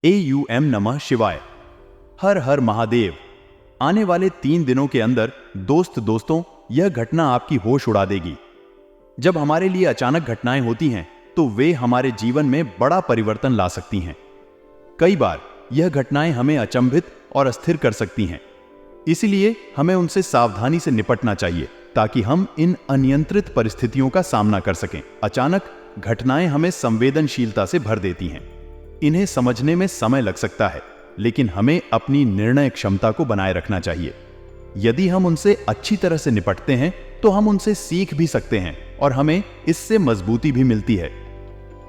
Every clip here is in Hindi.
AUM नमः शिवाय। हर हर महादेव। आने वाले 3 दिनों के अंदर दोस्तों यह घटना आपकी होश उड़ा देगी। जब हमारे लिए अचानक घटनाएं होती हैं तो वे हमारे जीवन में बड़ा परिवर्तन ला सकती हैं। कई बार यह घटनाएं हमें अचंभित और अस्थिर कर सकती हैं, इसलिए हमें उनसे सावधानी से निपटना चाहिए ताकि हम इन अनियंत्रित परिस्थितियों का सामना कर सकें। अचानक घटनाएं हमें संवेदनशीलता से भर देती हैं। इन्हें समझने में समय लग सकता है, लेकिन हमें अपनी निर्णय क्षमता को बनाए रखना चाहिए। यदि हम उनसे अच्छी तरह से निपटते हैं तो हम उनसे सीख भी सकते हैं और हमें इससे मजबूती भी मिलती है।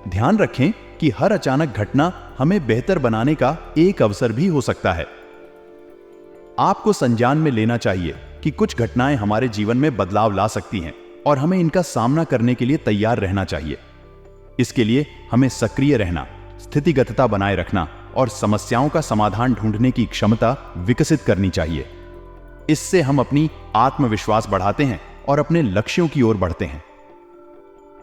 ध्यान रखें कि हर अचानक घटना हमें बेहतर बनाने का एक अवसर भी हो सकता है। आपको संज्ञान में लेना चाहिए कि कुछ घटनाएं हमारे जीवन में बदलाव ला सकती हैं और हमें इनका सामना करने के लिए तैयार रहना चाहिए। इसके लिए हमें सक्रिय रहना, स्थितिगतता बनाए रखना और समस्याओं का समाधान ढूंढने की क्षमता विकसित करनी चाहिए। इससे हम अपनी आत्मविश्वास बढ़ाते हैं और अपने लक्ष्यों की ओर बढ़ते हैं।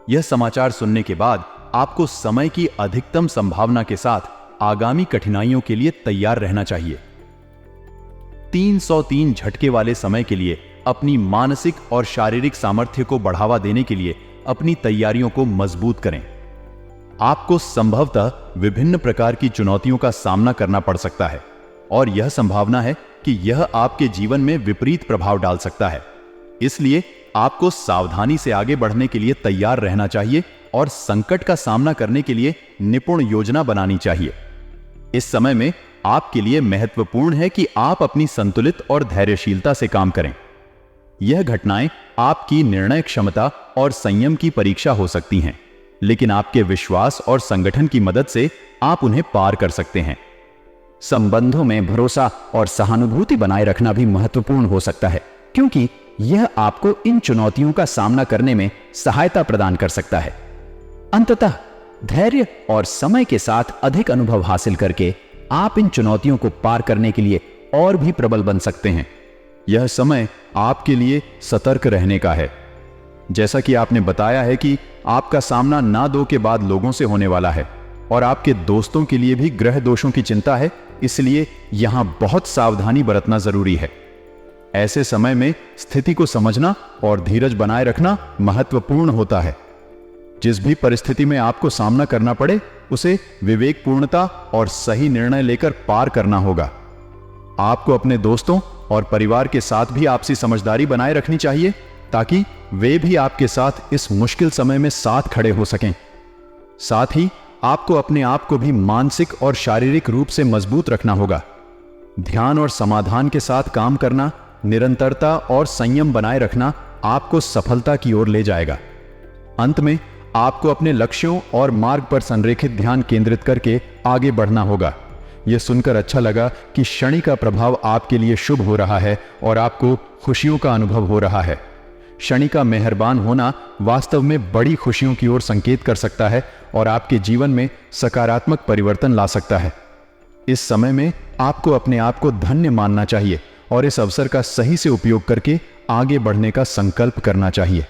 यह समाचार सुनने के बाद आपको समय की अधिकतम संभावना के साथ आगामी कठिनाइयों के लिए तैयार रहना चाहिए। 303 झटके वाले समय के लिए अपनी मानसिक और शारीरिक सामर्थ्य को बढ़ावा देने के लिए अपनी तैयारियों को मजबूत करें। आपको संभवतः विभिन्न प्रकार की चुनौतियों का सामना करना पड़ सकता है और यह संभावना है कि यह आपके जीवन में विपरीत प्रभाव डाल सकता है। इसलिए आपको सावधानी से आगे बढ़ने के लिए तैयार रहना चाहिए और संकट का सामना करने के लिए निपुण योजना बनानी चाहिए। इस समय में आपके लिए महत्वपूर्ण है कि आप अपनी संतुलित और धैर्यशीलता से काम करें। यह घटनाएं आपकी निर्णय क्षमता और संयम की परीक्षा हो सकती हैं, लेकिन आपके विश्वास और संगठन की मदद से आप उन्हें पार कर सकते हैं। संबंधों में भरोसा और सहानुभूति बनाए रखना भी महत्वपूर्ण हो सकता है, क्योंकि यह आपको इन चुनौतियों का सामना करने में सहायता प्रदान कर सकता है। अंततः धैर्य और समय के साथ अधिक अनुभव हासिल करके आप इन चुनौतियों को पार करने के लिए और भी प्रबल बन सकते हैं। यह समय आपके लिए सतर्क रहने का है। जैसा कि आपने बताया है कि आपका सामना ना 2 के बाद लोगों से होने वाला है और आपके दोस्तों के लिए भी ग्रह दोषों की चिंता है, इसलिए यहां बहुत सावधानी बरतना जरूरी है। ऐसे समय में स्थिति को समझना और धीरज बनाए रखना महत्वपूर्ण होता है। जिस भी परिस्थिति में आपको सामना करना पड़े, उसे विवेकपूर्णता और सही निर्णय लेकर पार करना होगा। आपको अपने दोस्तों और परिवार के साथ भी आपसी समझदारी बनाए रखनी चाहिए ताकि वे भी आपके साथ इस मुश्किल समय में साथ खड़े हो सकें। साथ ही आपको अपने आप को भी मानसिक और शारीरिक रूप से मजबूत रखना होगा। ध्यान और समाधान के साथ काम करना, निरंतरता और संयम बनाए रखना आपको सफलता की ओर ले जाएगा। अंत में आपको अपने लक्ष्यों और मार्ग पर संरेखित ध्यान केंद्रित करके आगे बढ़ना होगा। यह सुनकर अच्छा लगा कि शनि का प्रभाव आपके लिए शुभ हो रहा है और आपको खुशियों का अनुभव हो रहा है। शनि का मेहरबान होना वास्तव में बड़ी खुशियों की ओर संकेत कर सकता है और आपके जीवन में सकारात्मक परिवर्तन ला सकता है। इस समय में आपको अपने आप को धन्य मानना चाहिए और इस अवसर का सही से उपयोग करके आगे बढ़ने का संकल्प करना चाहिए।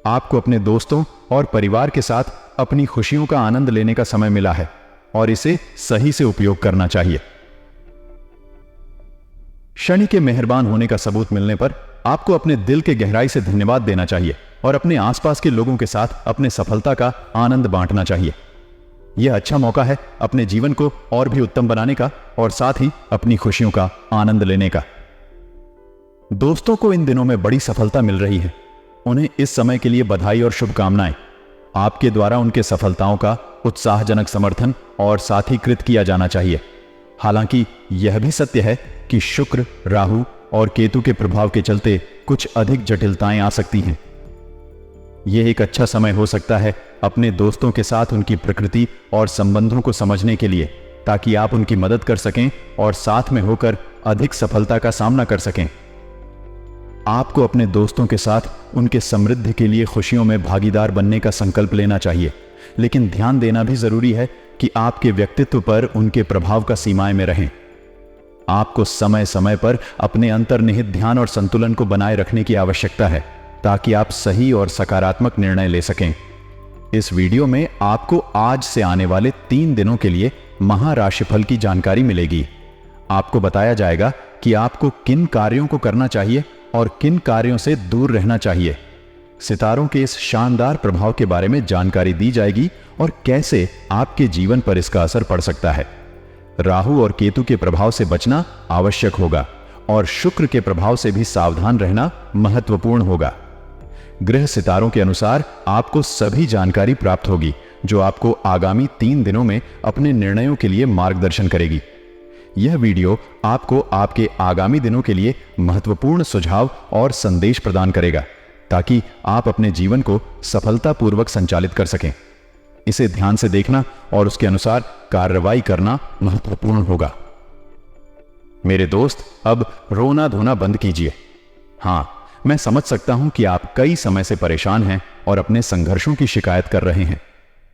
आपको अपने दोस्तों और परिवार के साथ अपनी खुशियों का आनंद लेने का समय मिला है और इसे सही से उपयोग करना चाहिए। शनि के मेहरबान होने का सबूत मिलने पर आपको अपने दिल के गहराई से धन्यवाद देना चाहिए और अपने आसपास के लोगों के साथ अपने सफलता का आनंद बांटना चाहिए। यह अच्छा मौका है अपने जीवन को और भी उत्तम बनाने का और साथ ही अपनी खुशियों का आनंद लेने का। दोस्तों को इन दिनों में बड़ी सफलता मिल रही है। उन्हें इस समय के लिए बधाई और शुभकामनाएं। आपके द्वारा उनके सफलताओं का उत्साहजनक समर्थन और साथीकृत किया जाना चाहिए। हालांकि यह भी सत्य है कि शुक्र, राहु और केतु के प्रभाव के चलते कुछ अधिक जटिलताएं आ सकती हैं। यह एक अच्छा समय हो सकता है अपने दोस्तों के साथ उनकी प्रकृति और संबंधों को समझने के लिए, ताकि आप उनकी मदद कर सकें और साथ में होकर अधिक सफलता का सामना कर सकें। आपको अपने दोस्तों के साथ उनके समृद्धि के लिए खुशियों में भागीदार बनने का संकल्प लेना चाहिए, लेकिन ध्यान देना भी जरूरी है कि आपके व्यक्तित्व पर उनके प्रभाव का सीमाएं में रहें। आपको समय समय पर अपने अंतर्निहित ध्यान और संतुलन को बनाए रखने की आवश्यकता है ताकि आप सही और सकारात्मक निर्णय ले सकें। इस वीडियो में आपको आज से आने वाले 3 दिनों के लिए महाराशिफल की जानकारी मिलेगी। आपको बताया जाएगा कि आपको किन कार्यों को करना चाहिए और किन कार्यों से दूर रहना चाहिए। सितारों के इस शानदार प्रभाव के बारे में जानकारी दी जाएगी और कैसे आपके जीवन पर इसका असर पड़ सकता है। राहु और केतु के प्रभाव से बचना आवश्यक होगा और शुक्र के प्रभाव से भी सावधान रहना महत्वपूर्ण होगा। ग्रह सितारों के अनुसार आपको सभी जानकारी प्राप्त होगी जो आपको आगामी 3 दिनों में अपने निर्णयों के लिए मार्गदर्शन करेगी। यह वीडियो आपको आपके आगामी दिनों के लिए महत्वपूर्ण सुझाव और संदेश प्रदान करेगा ताकि आप अपने जीवन को सफलतापूर्वक संचालित कर सकें। इसे ध्यान से देखना और उसके अनुसार कार्रवाई करना महत्वपूर्ण होगा। मेरे दोस्त, अब रोना धोना बंद कीजिए। हां, मैं समझ सकता हूं कि आप कई समय से परेशान हैं और अपने संघर्षों की शिकायत कर रहे हैं,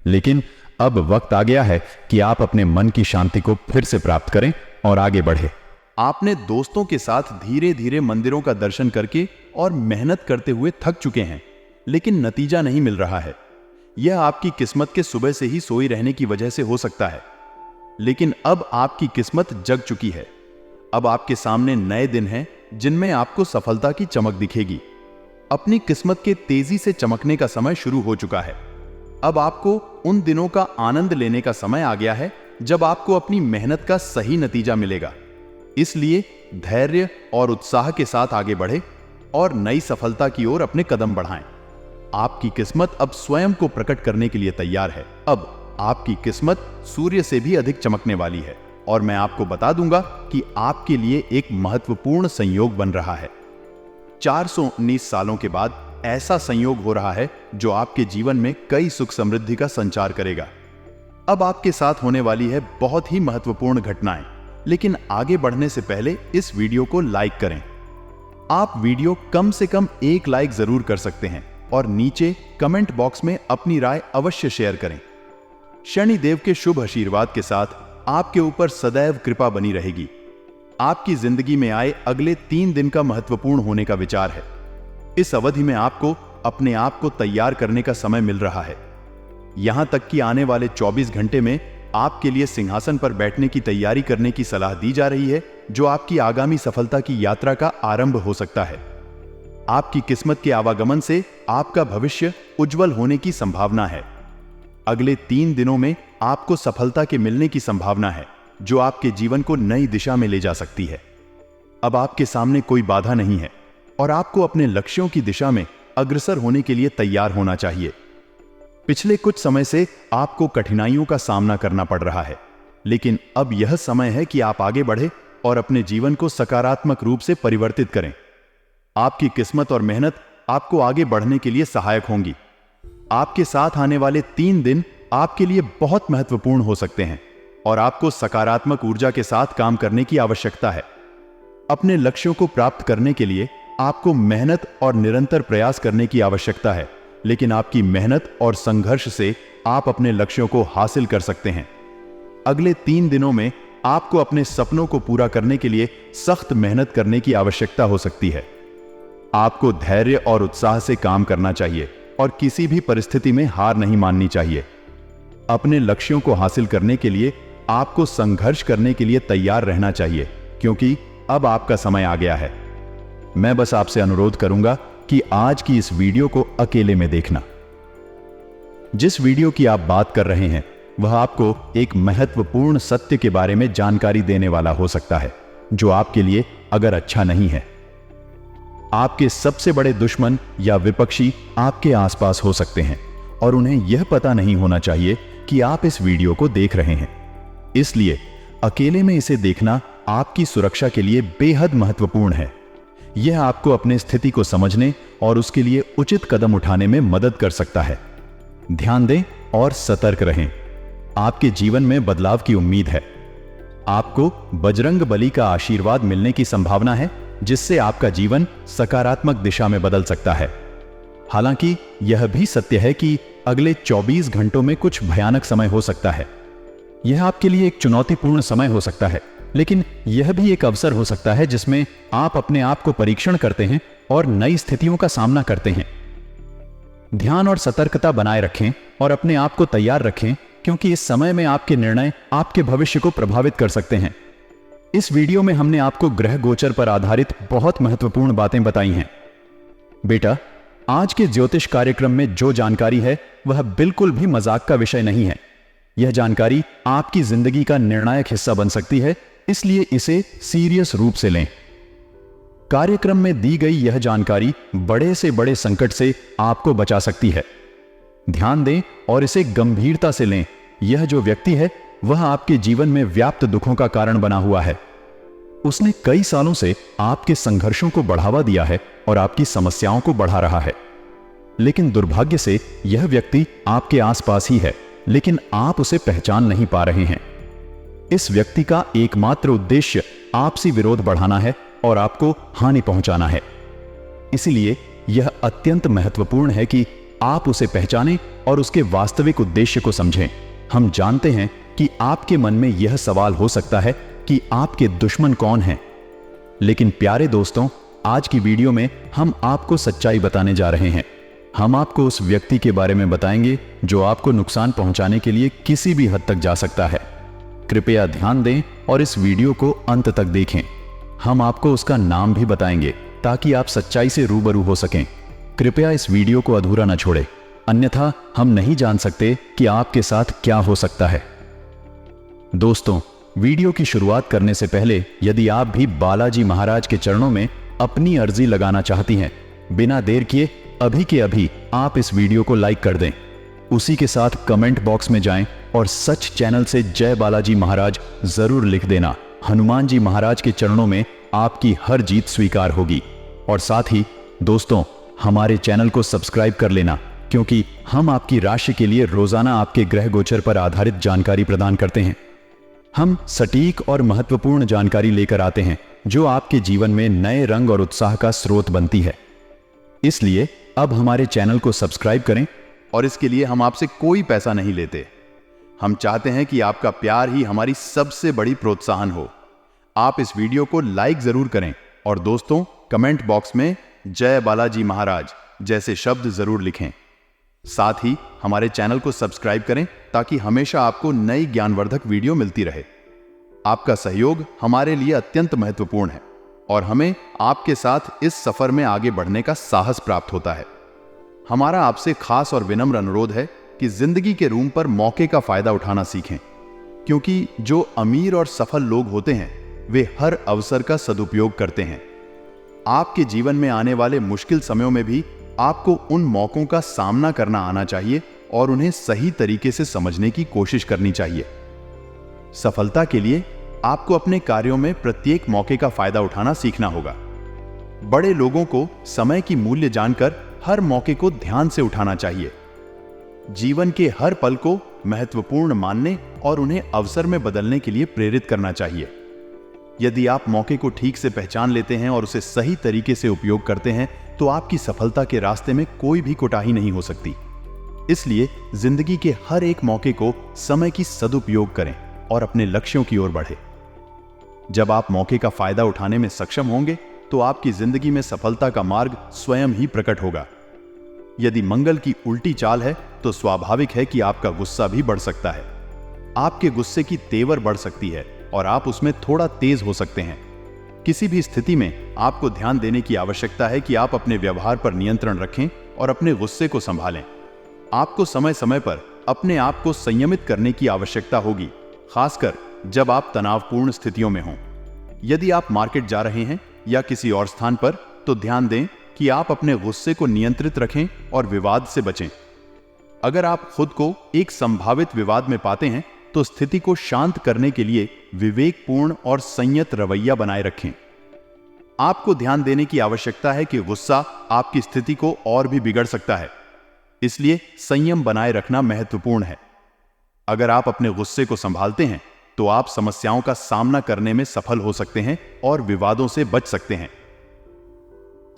लेकिन अब वक्त आ गया है कि आप अपने मन की शांति को फिर से प्राप्त करें और आगे बढ़े। आपने दोस्तों के साथ धीरे धीरे मंदिरों का दर्शन करके और मेहनत करते हुए थक चुके हैं, लेकिन नतीजा नहीं मिल रहा है। यह आपकी किस्मत के सुबह से ही सोई रहने की वजह से हो सकता है, लेकिन अब आपकी किस्मत जग चुकी है। अब आपके सामने नए दिन हैं जिनमें आपको सफलता की चमक दिखेगी। अपनी किस्मत के तेजी से चमकने का समय शुरू हो चुका है। अब आपको उन दिनों का आनंद लेने का समय आ गया है जब आपको अपनी मेहनत का सही नतीजा मिलेगा। इसलिए धैर्य और उत्साह के साथ आगे बढ़े और नई सफलता की ओर अपने कदम बढ़ाएं। आपकी किस्मत अब स्वयं को प्रकट करने के लिए तैयार है। अब आपकी किस्मत सूर्य से भी अधिक चमकने वाली है और मैं आपको बता दूंगा कि आपके लिए एक महत्वपूर्ण संयोग बन रहा है। 419 सालों के बाद ऐसा संयोग हो रहा है जो आपके जीवन में कई सुख समृद्धि का संचार करेगा। अब आपके साथ होने वाली है बहुत ही महत्वपूर्ण घटनाएं, लेकिन आगे बढ़ने से पहले इस वीडियो को लाइक करें। आप वीडियो कम से कम 1 लाइक जरूर कर सकते हैं और नीचे कमेंट बॉक्स में अपनी राय अवश्य शेयर करें। शनिदेव के शुभ आशीर्वाद के साथ आपके ऊपर सदैव कृपा बनी रहेगी। आपकी जिंदगी में आए अगले 3 दिन का महत्वपूर्ण होने का विचार है। इस अवधि में आपको अपने आप को तैयार करने का समय मिल रहा है। यहां तक कि आने वाले 24 घंटे में आपके लिए सिंहासन पर बैठने की तैयारी करने की सलाह दी जा रही है, जो आपकी आगामी सफलता की यात्रा का आरंभ हो सकता है। आपकी किस्मत के आवागमन से आपका भविष्य उज्जवल होने की संभावना है। अगले 3 दिनों में आपको सफलता के मिलने की संभावना है, जो आपके जीवन को नई दिशा में ले जा सकती है। अब आपके सामने कोई बाधा नहीं है और आपको अपने लक्ष्यों की दिशा में अग्रसर होने के लिए तैयार होना चाहिए। पिछले कुछ समय से आपको कठिनाइयों का सामना करना पड़ रहा है, लेकिन अब यह समय है कि आप आगे बढ़े और अपने जीवन को सकारात्मक रूप से परिवर्तित करें। आपकी किस्मत और मेहनत आपको आगे बढ़ने के लिए सहायक होंगी। आपके साथ आने वाले 3 दिन आपके लिए बहुत महत्वपूर्ण हो सकते हैं और आपको सकारात्मक ऊर्जा के साथ काम करने की आवश्यकता है। अपने लक्ष्यों को प्राप्त करने के लिए आपको मेहनत और निरंतर प्रयास करने की आवश्यकता है, लेकिन आपकी मेहनत और संघर्ष से आप अपने लक्ष्यों को हासिल कर सकते हैं। अगले 3 दिनों में आपको अपने सपनों को पूरा करने के लिए सख्त मेहनत करने की आवश्यकता हो सकती है। आपको धैर्य और उत्साह से काम करना चाहिए और किसी भी परिस्थिति में हार नहीं माननी चाहिए। अपने लक्ष्यों को हासिल करने के लिए आपको संघर्ष करने के लिए तैयार रहना चाहिए, क्योंकि अब आपका समय आ गया है। मैं बस आपसे अनुरोध करूंगा कि आज की इस वीडियो को अकेले में देखना। जिस वीडियो की आप बात कर रहे हैं वह आपको एक महत्वपूर्ण सत्य के बारे में जानकारी देने वाला हो सकता है, जो आपके लिए अगर अच्छा नहीं है। आपके सबसे बड़े दुश्मन या विपक्षी आपके आसपास हो सकते हैं और उन्हें यह पता नहीं होना चाहिए कि आप इस वीडियो को देख रहे हैं। इसलिए अकेले में इसे देखना आपकी सुरक्षा के लिए बेहद महत्वपूर्ण है। यह आपको अपनी स्थिति को समझने और उसके लिए उचित कदम उठाने में मदद कर सकता है। ध्यान दें और सतर्क रहें। आपके जीवन में बदलाव की उम्मीद है। आपको बजरंग बली का आशीर्वाद मिलने की संभावना है, जिससे आपका जीवन सकारात्मक दिशा में बदल सकता है। हालांकि यह भी सत्य है कि अगले 24 घंटों में कुछ भयानक समय हो सकता है। यह आपके लिए एक चुनौतीपूर्ण समय हो सकता है, लेकिन यह भी एक अवसर हो सकता है जिसमें आप अपने आप को परीक्षण करते हैं और नई स्थितियों का सामना करते हैं। ध्यान और सतर्कता बनाए रखें और अपने आप को तैयार रखें क्योंकि इस समय में आपके निर्णय आपके भविष्य को प्रभावित कर सकते हैं। इस वीडियो में हमने आपको ग्रह गोचर पर आधारित बहुत महत्वपूर्ण बातें बताई हैं। बेटा, आज के ज्योतिष कार्यक्रम में जो जानकारी है वह बिल्कुल भी मजाक का विषय नहीं है। यह जानकारी आपकी जिंदगी का निर्णायक हिस्सा बन सकती है, इसलिए इसे सीरियस रूप से लें। कार्यक्रम में दी गई यह जानकारी बड़े से बड़े संकट से आपको बचा सकती है। ध्यान दें और इसे गंभीरता से लें। यह जो व्यक्ति है वह आपके जीवन में व्याप्त दुखों का कारण बना हुआ है। उसने कई सालों से आपके संघर्षों को बढ़ावा दिया है और आपकी समस्याओं को बढ़ा रहा है। लेकिन दुर्भाग्य से यह व्यक्ति आपके आसपास ही है, लेकिन आप उसे पहचान नहीं पा रहे हैं। इस व्यक्ति का एकमात्र उद्देश्य आपसी विरोध बढ़ाना है और आपको हानि पहुंचाना है। इसलिए यह अत्यंत महत्वपूर्ण है कि आप उसे पहचानें और उसके वास्तविक उद्देश्य को समझें। हम जानते हैं कि आपके मन में यह सवाल हो सकता है कि आपके दुश्मन कौन हैं। लेकिन प्यारे दोस्तों, आज की वीडियो में हम आपको सच्चाई बताने जा रहे हैं। हम आपको उस व्यक्ति के बारे में बताएंगे जो आपको नुकसान पहुंचाने के लिए किसी भी हद तक जा सकता है। कृपया ध्यान दें और इस वीडियो को अंत तक देखें। हम आपको उसका नाम भी बताएंगे ताकि आप सच्चाई से रूबरू हो सकें। कृपया इस वीडियो को अधूरा न छोड़ें, अन्यथा हम नहीं जान सकते कि आपके साथ क्या हो सकता है। दोस्तों, वीडियो की शुरुआत करने से पहले यदि आप भी बालाजी महाराज के चरणों में अपनी अर्जी लगाना चाहती हैं, बिना देर किए अभी के अभी आप इस वीडियो को लाइक कर दें। उसी के साथ कमेंट बॉक्स में जाएं और सच चैनल से जय बालाजी महाराज जरूर लिख देना। हनुमान जी महाराज के चरणों में आपकी हर जीत स्वीकार होगी। और साथ ही दोस्तों, हमारे चैनल को सब्सक्राइब कर लेना, क्योंकि हम आपकी राशि के लिए रोजाना आपके ग्रह गोचर पर आधारित जानकारी प्रदान करते हैं। हम सटीक और महत्वपूर्ण जानकारी लेकर आते हैं जो आपके जीवन में नए रंग और उत्साह का स्रोत बनती है। इसलिए अब हमारे चैनल को सब्सक्राइब करें। और इसके लिए हम आपसे कोई पैसा नहीं लेते। हम चाहते हैं कि आपका प्यार ही हमारी सबसे बड़ी प्रोत्साहन हो। आप इस वीडियो को लाइक जरूर करें और दोस्तों, कमेंट बॉक्स में जय बालाजी महाराज जैसे शब्द जरूर लिखें। साथ ही हमारे चैनल को सब्सक्राइब करें ताकि हमेशा आपको नई ज्ञानवर्धक वीडियो मिलती रहे। आपका सहयोग हमारे लिए अत्यंत महत्वपूर्ण है और हमें आपके साथ इस सफर में आगे बढ़ने का साहस प्राप्त होता है। हमारा आपसे खास और विनम्र अनुरोध है कि जिंदगी के रूम पर मौके का फायदा उठाना सीखें, क्योंकि जो अमीर और सफल लोग होते हैं वे हर अवसर का सदुपयोग करते हैं। आपके जीवन में आने वाले मुश्किल समयों में भी आपको उन मौकों का सामना करना आना चाहिए और उन्हें सही तरीके से समझने की कोशिश करनी चाहिए। सफलता के लिए आपको अपने कार्यों में प्रत्येक मौके का फायदा उठाना सीखना होगा। बड़े लोगों को समय की मूल्य जानकर हर मौके को ध्यान से उठाना चाहिए। जीवन के हर पल को महत्वपूर्ण मानने और उन्हें अवसर में बदलने के लिए प्रेरित करना चाहिए। यदि आप मौके को ठीक से पहचान लेते हैं और उसे सही तरीके से उपयोग करते हैं तो आपकी सफलता के रास्ते में कोई भी कोताही नहीं हो सकती। इसलिए जिंदगी के हर एक मौके को समय की सदुपयोग करें और अपने लक्ष्यों की ओर बढ़ें। जब आप मौके का फायदा उठाने में सक्षम होंगे तो आपकी जिंदगी में सफलता का मार्ग स्वयं ही प्रकट होगा। यदि मंगल की उल्टी चाल है तो स्वाभाविक है कि आपका गुस्सा भी बढ़ सकता है। आपके गुस्से की तेवर बढ़ सकती है और आप उसमें थोड़ा तेज हो सकते हैं। किसी भी स्थिति में आपको ध्यान देने की आवश्यकता है कि आप अपने व्यवहार पर नियंत्रण रखें और अपने गुस्से को संभालें। आपको समय समय पर अपने आप को संयमित करने की आवश्यकता होगी, खासकर जब आप तनावपूर्ण स्थितियों में हों। यदि आप मार्केट जा रहे हैं या किसी और स्थान पर, तो ध्यान दें कि आप अपने गुस्से को नियंत्रित रखें और विवाद से बचें। अगर आप खुद को एक संभावित विवाद में पाते हैं तो स्थिति को शांत करने के लिए विवेकपूर्ण और संयत रवैया बनाए रखें। आपको ध्यान देने की आवश्यकता है कि गुस्सा आपकी स्थिति को और भी बिगड़ सकता है, इसलिए संयम बनाए रखना महत्वपूर्ण है। अगर आप अपने गुस्से को संभालते हैं तो आप समस्याओं का सामना करने में सफल हो सकते हैं और विवादों से बच सकते हैं।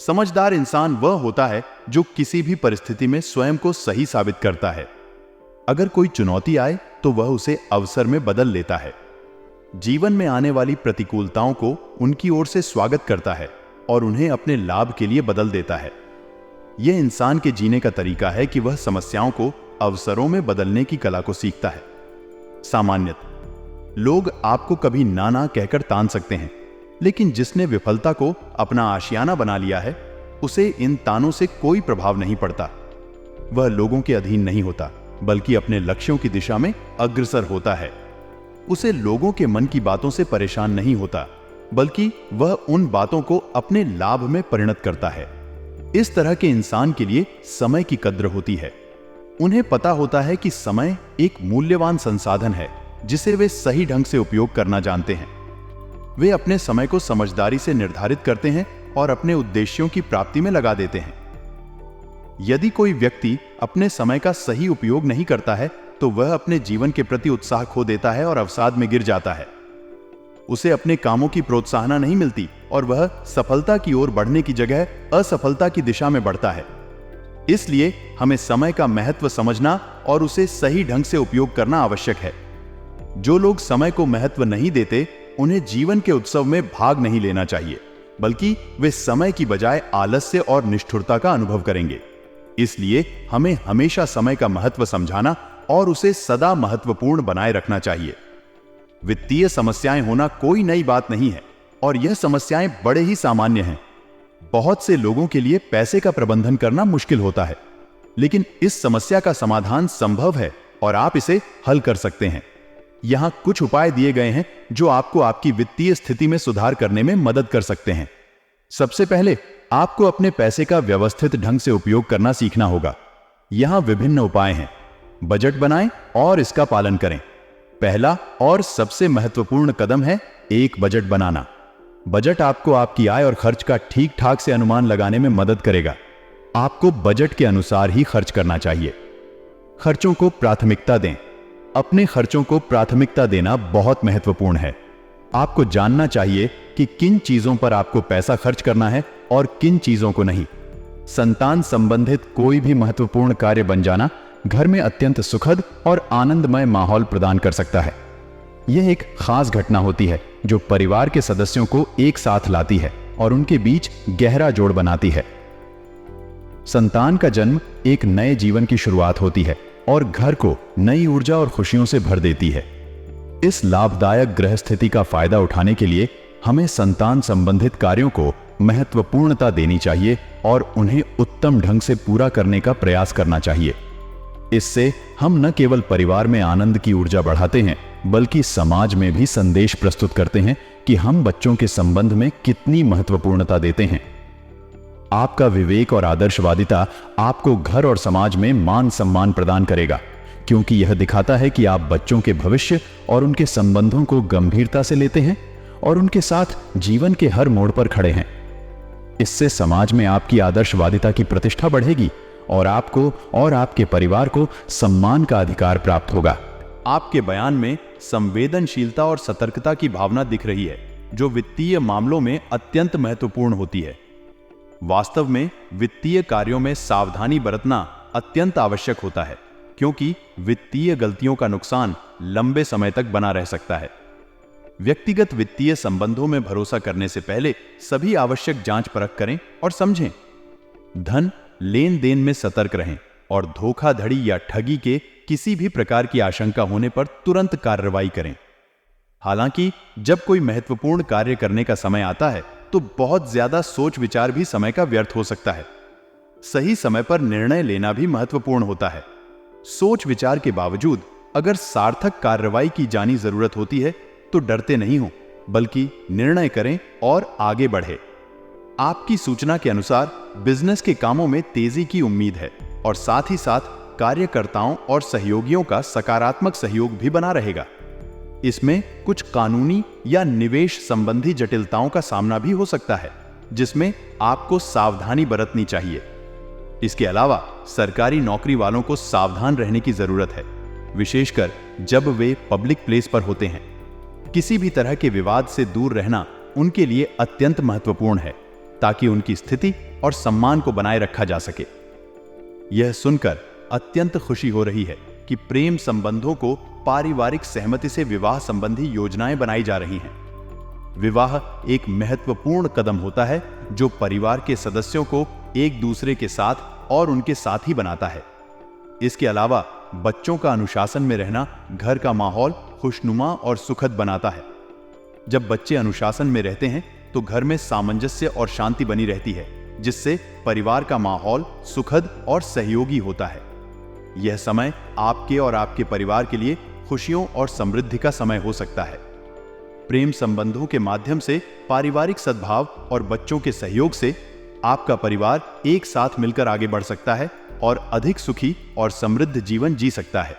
समझदार इंसान वह होता है जो किसी भी परिस्थिति में स्वयं को सही साबित करता है। अगर कोई चुनौती आए तो वह उसे अवसर में बदल लेता है। जीवन में आने वाली प्रतिकूलताओं को उनकी ओर से स्वागत करता है और उन्हें अपने लाभ के लिए बदल देता है। यह इंसान के जीने का तरीका है कि वह समस्याओं को अवसरों में बदलने की कला को सीखता है सामान्यतः लोग आपको कभी ना ना कहकर तान सकते हैं, लेकिन जिसने विफलता को अपना आशियाना बना लिया है उसे इन तानों से कोई प्रभाव नहीं पड़ता। वह लोगों के अधीन नहीं होता, बल्कि अपने लक्ष्यों की दिशा में अग्रसर होता है। उसे लोगों के मन की बातों से परेशान नहीं होता, बल्कि वह उन बातों को अपने लाभ में परिणत करता है। इस तरह के इंसान के लिए समय की कद्र होती है। उन्हें पता होता है कि समय एक मूल्यवान संसाधन है जिसे वे सही ढंग से उपयोग करना जानते हैं। वे अपने समय को समझदारी से निर्धारित करते हैं और अपने उद्देश्यों की प्राप्ति में लगा देते हैं। यदि कोई व्यक्ति अपने समय का सही उपयोग नहीं करता है तो वह अपने जीवन के प्रति उत्साह खो देता है और अवसाद में गिर जाता है। उसे अपने कामों की प्रोत्साहना नहीं मिलती और वह सफलता की ओर बढ़ने की जगह असफलता की दिशा में बढ़ता है। इसलिए हमें समय का महत्व समझना और उसे सही ढंग से उपयोग करना आवश्यक है। जो लोग समय को महत्व नहीं देते उन्हें जीवन के उत्सव में भाग नहीं लेना चाहिए, बल्कि वे समय की बजाय आलस्य और निष्ठुरता का अनुभव करेंगे। इसलिए हमें हमेशा समय का महत्व समझाना और उसे सदा महत्वपूर्ण बनाए रखना चाहिए। वित्तीय समस्याएं होना कोई नई बात नहीं है और यह समस्याएं बड़े ही सामान्य हैं। बहुत से लोगों के लिए पैसे का प्रबंधन करना मुश्किल होता है, लेकिन इस समस्या का समाधान संभव है और आप इसे हल कर सकते हैं। यहां कुछ उपाय दिए गए हैं जो आपको आपकी वित्तीय स्थिति में सुधार करने में मदद कर सकते हैं। सबसे पहले आपको अपने पैसे का व्यवस्थित ढंग से उपयोग करना सीखना होगा। यहां विभिन्न उपाय हैं। बजट बनाएं और इसका पालन करें। पहला और सबसे महत्वपूर्ण कदम है एक बजट बनाना। बजट आपको आपकी आय और खर्च का ठीक ठाक से अनुमान लगाने में मदद करेगा। आपको बजट के अनुसार ही खर्च करना चाहिए। खर्चों को प्राथमिकता दें। अपने खर्चों को प्राथमिकता देना बहुत महत्वपूर्ण है। आपको जानना चाहिए कि किन चीजों पर आपको पैसा खर्च करना है और किन चीजों को नहीं। संतान संबंधित कोई भी महत्वपूर्ण कार्य बन जाना घर में अत्यंत सुखद और आनंदमय माहौल प्रदान कर सकता है। यह एक खास घटना होती है जो परिवार के सदस्यों को एक साथ लाती है और उनके बीच गहरा जोड़ बनाती है। संतान का जन्म एक नए जीवन की शुरुआत होती है और घर को नई ऊर्जा और खुशियों से भर देती है। इस लाभदायक ग्रह स्थिति का फायदा उठाने के लिए हमें संतान संबंधित कार्यों को महत्वपूर्णता देनी चाहिए और उन्हें उत्तम ढंग से पूरा करने का प्रयास करना चाहिए। इससे हम न केवल परिवार में आनंद की ऊर्जा बढ़ाते हैं, बल्कि समाज में भी संदेश प्रस्तुत करते हैं कि हम बच्चों के संबंध में कितनी महत्वपूर्णता देते हैं। आपका विवेक और आदर्शवादिता आपको घर और समाज में मान सम्मान प्रदान करेगा, क्योंकि यह दिखाता है कि आप बच्चों के भविष्य और उनके संबंधों को गंभीरता से लेते हैं और उनके साथ जीवन के हर मोड़ पर खड़े हैं। इससे समाज में आपकी आदर्शवादिता की प्रतिष्ठा बढ़ेगी और आपको और आपके परिवार को सम्मान का अधिकार प्राप्त होगा। आपके बयान में संवेदनशीलता और सतर्कता की भावना दिख रही है, जो वित्तीय मामलों में अत्यंत महत्वपूर्ण होती है। वास्तव में वित्तीय कार्यों में सावधानी बरतना अत्यंत आवश्यक होता है, क्योंकि वित्तीय गलतियों का नुकसान लंबे समय तक बना रह सकता है। व्यक्तिगत वित्तीय संबंधों में भरोसा करने से पहले सभी आवश्यक जांच परख करें और समझें। धन लेन देन में सतर्क रहें और धोखाधड़ी या ठगी के किसी भी प्रकार की आशंका होने पर तुरंत कार्रवाई करें। हालांकि जब कोई महत्वपूर्ण कार्य करने का समय आता है तो बहुत ज्यादा सोच विचार भी समय का व्यर्थ हो सकता है। सही समय पर निर्णय लेना भी महत्वपूर्ण होता है। सोच विचार के बावजूद अगर सार्थक कार्रवाई की जानी जरूरत होती है तो डरते नहीं हो, बल्कि निर्णय करें और आगे बढ़े। आपकी सूचना के अनुसार बिजनेस के कामों में तेजी की उम्मीद है और साथ ही साथ कार्यकर्ताओं और सहयोगियों का सकारात्मक सहयोग भी बना रहेगा। इसमें कुछ कानूनी या निवेश संबंधी जटिलताओं का सामना भी हो सकता है, जिसमें आपको सावधानी बरतनी चाहिए। इसके अलावा सरकारी नौकरी वालों को सावधान रहने की जरूरत है, विशेषकर जब वे पब्लिक प्लेस पर होते हैं। किसी भी तरह के विवाद से दूर रहना उनके लिए अत्यंत महत्वपूर्ण है, ताकि उनकी स्थिति और सम्मान को बनाए रखा जा सके। यह सुनकर अत्यंत खुशी हो रही है कि प्रेम संबंधों को पारिवारिक सहमति से विवाह संबंधी योजनाएं बनाई जा रही हैं। विवाह एक महत्वपूर्ण कदम होता है जो परिवार के सदस्यों को एक दूसरे के साथ और उनके साथी बनाता है। इसके अलावा बच्चों का अनुशासन में रहना घर का माहौल खुशनुमा और सुखद बनाता है। जब बच्चे अनुशासन में रहते हैं तो घर में सामंजस्य और शांति बनी रहती है, जिससे परिवार का माहौल सुखद और सहयोगी होता है। यह समय आपके और आपके परिवार के लिए खुशियों और समृद्धि का समय हो सकता है। प्रेम संबंधों के माध्यम से पारिवारिक सद्भाव और बच्चों के सहयोग से आपका परिवार एक साथ मिलकर आगे बढ़ सकता है और अधिक सुखी और समृद्ध जीवन जी सकता है।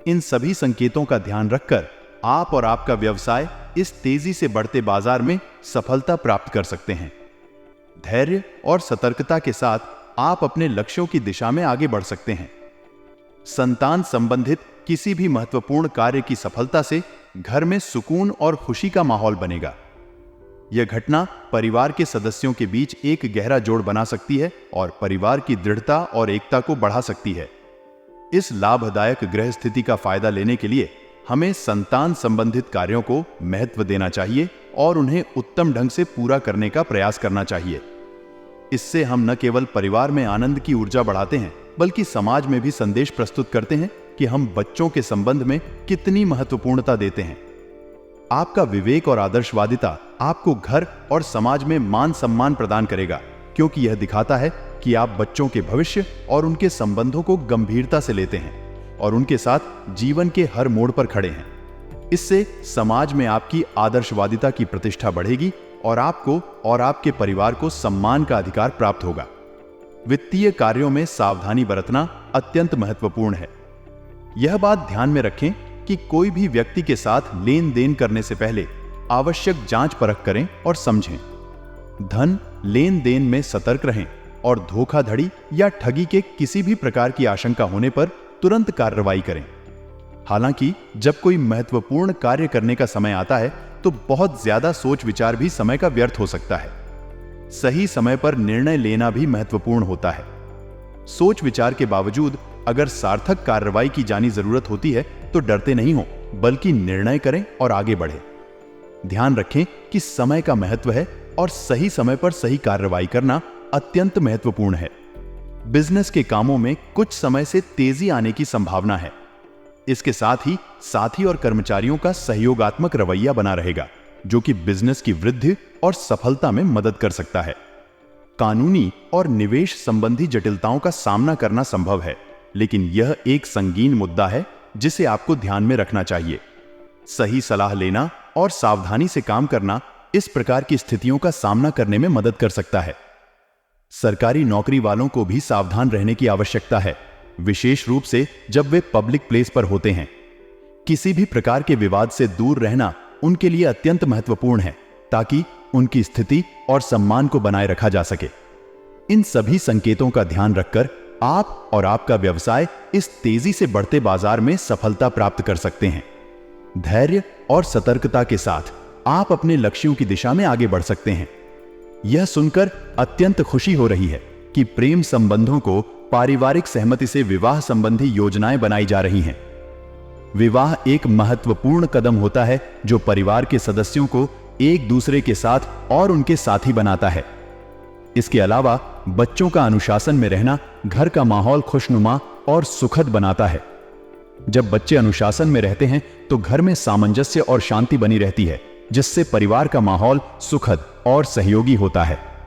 इन सभी संकेतों का ध्यान रखकर आप और आपका व्यवसाय इस तेजी से बढ़ते बाजार में सफलता प्राप्त कर सकते हैं। धैर्य और सतर्कता के साथ आप अपने लक्ष्यों की दिशा में आगे बढ़ सकते हैं। संतान संबंधित किसी भी महत्वपूर्ण कार्य की सफलता से घर में सुकून और खुशी का माहौल बनेगा। यह घटना परिवार के सदस्यों के बीच एक गहरा जोड़ बना सकती है और परिवार की दृढ़ता और एकता को बढ़ा सकती है। इस लाभदायक ग्रह स्थिति का फायदा लेने के लिए हमें संतान संबंधित कार्यों को महत्व देना चाहिए और उन्हें उत्तम ढंग से पूरा करने का प्रयास करना चाहिए। इससे हम न केवल परिवार में आनंद की ऊर्जा बढ़ाते हैं, बल्कि समाज में भी संदेश प्रस्तुत करते हैं कि हम बच्चों के संबंध में कितनी महत्वपूर्णता देते हैं। आपका विवेक और आदर्शवादिता आपको घर और समाज में मान सम्मान प्रदान करेगा, क्योंकि यह दिखाता है कि आप बच्चों के भविष्य और उनके संबंधों को गंभीरता से लेते हैं और उनके साथ जीवन के हर मोड़ पर खड़े हैं। इससे समाज में आपकी आदर्शवादिता की प्रतिष्ठा बढ़ेगी और आपको और आपके परिवार को सम्मान का अधिकार प्राप्त होगा। वित्तीय कार्यों में सावधानी बरतना अत्यंत महत्वपूर्ण है। यह बात ध्यान में रखें कि कोई भी व्यक्ति के साथ लेन देन करने से पहले आवश्यक जांच परख करें और समझें। धन लेन देन में सतर्क रहें और धोखाधड़ी या ठगी के किसी भी प्रकार की आशंका होने पर तुरंत कार्रवाई करें। हालांकि जब कोई महत्वपूर्ण कार्य करने का समय आता है तो बहुत ज्यादा सोच विचार भी समय का व्यर्थ हो सकता है। सही समय पर निर्णय लेना भी महत्वपूर्ण होता है। सोच विचार के बावजूद अगर सार्थक कार्रवाई की जानी जरूरत होती है तो डरते नहीं हो, बल्कि निर्णय करें और आगे बढ़ें। ध्यान रखें कि समय का महत्व है और सही समय पर सही कार्रवाई करना अत्यंत महत्वपूर्ण है। बिजनेस के कामों में कुछ समय से तेजी आने की संभावना है। इसके साथ ही साथी और कर्मचारियों का सहयोगात्मक रवैया बना रहेगा, जो कि बिजनेस की वृद्धि और सफलता में मदद कर सकता है। कानूनी और निवेश संबंधी जटिलताओं का सामना करना संभव है, लेकिन यह एक संगीन मुद्दा है जिसे आपको ध्यान में रखना चाहिए। सही सलाह लेना और सावधानी से काम करना इस प्रकार की स्थितियों का सामना करने में मदद कर सकता है। सरकारी नौकरी वालों को भी सावधान रहने की आवश्यकता है, विशेष रूप से जब वे पब्लिक प्लेस पर होते हैं। किसी भी प्रकार के विवाद से दूर रहना उनके लिए अत्यंत महत्वपूर्ण है, ताकि उनकी स्थिति और सम्मान को बनाए रखा जा सके। इन सभी संकेतों का ध्यान रखकर आप और आपका व्यवसाय इस तेजी से बढ़ते बाजार में सफलता प्राप्त कर सकते हैं। धैर्य और सतर्कता के साथ आप अपने लक्ष्यों की दिशा में आगे बढ़ सकते हैं। यह सुनकर अत्यंत खुशी हो रही है कि प्रेम संबंधों को पारिवारिक सहमति से विवाह संबंधी योजनाएं बनाई जा रही हैं। विवाह एक महत्वपूर्ण कदम होता है जो परिवार के सदस्यों को एक दूसरे के साथ और उनके साथी बनाता है। इसके अलावा बच्चों का अनुशासन में रहना घर का माहौल खुशनुमा और सुखद बनाता है। जब बच्चे अनुशासन में रहते हैं तो घर में सामंजस्य और शांति बनी रहती है, जिससे परिवार का माहौल सुखद और सहयोगी होता है।